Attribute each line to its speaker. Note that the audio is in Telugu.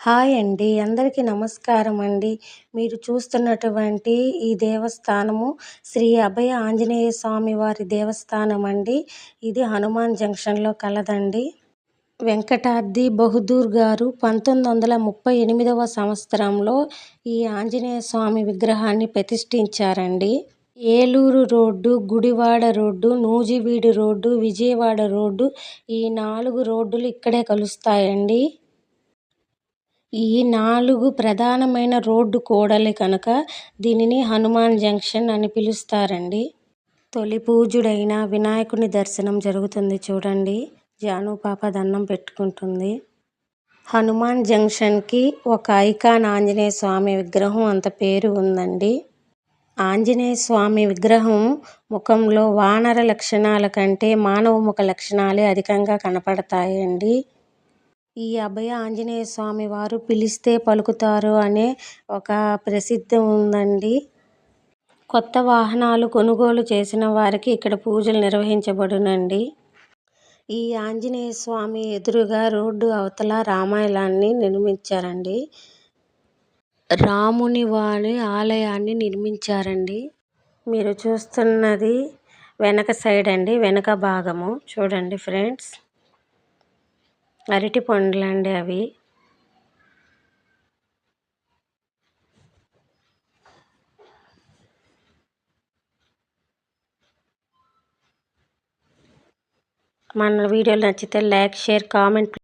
Speaker 1: హాయ్ అండి. అందరికీ నమస్కారం అండి. మీరు చూస్తున్నటువంటి ఈ దేవస్థానము శ్రీ అభయ ఆంజనేయ స్వామి వారి దేవస్థానం అండి. ఇది హనుమాన్ జంక్షన్‌లో కలదండి. వెంకటాద్రి బహదూర్ గారు 1938వ సంవత్సరంలో ఈ ఆంజనేయ స్వామి విగ్రహాన్ని ప్రతిష్ఠించారండి. Eluru road, Gudivada road, Nuzvid road, Vijayawada road ఈ 4 రోడ్డులు ఇక్కడే కలుస్తాయండి. ఈ 4 ప్రధానమైన రోడ్డు కూడలి కనుక దీనిని హనుమాన్ జంక్షన్ అని పిలుస్తారండి. తొలి పూజ్యుడైన వినాయకుని దర్శనం జరుగుతుంది చూడండి. జాను పాప దండం పెట్టుకుంటుంది. హనుమాన్ జంక్షన్‌కి ఒక ఐకాన్ ఆంజనేయ స్వామి విగ్రహం అంత పేరు ఉందండి. ఆంజనేయ స్వామి విగ్రహం ముఖంలో వానర లక్షణాల కంటే మానవ ముఖ లక్షణాలే అధికంగా కనపడతాయండి. ఈ అభయ ఆంజనేయ స్వామి వారు పిలిస్తే పలుకుతారు అనే ఒక ప్రసిద్ధి ఉందండి. కొత్త వాహనాలు కొనుగోలు చేసిన వారికి ఇక్కడ పూజలు నిర్వహించబడునండి. ఈ ఆంజనేయ స్వామి ఎదురుగా రోడ్డు అవతల రామాలయాన్ని నిర్మించారండి. రాముని వారి ఆలయాన్ని నిర్మించారండి. మీరు చూస్తున్నది వెనక సైడ్ అండి, వెనక భాగము చూడండి ఫ్రెండ్స్. అరటి పండ్లండి అవి. మన వీడియోలు నచ్చితే లైక్, షేర్, కామెంట్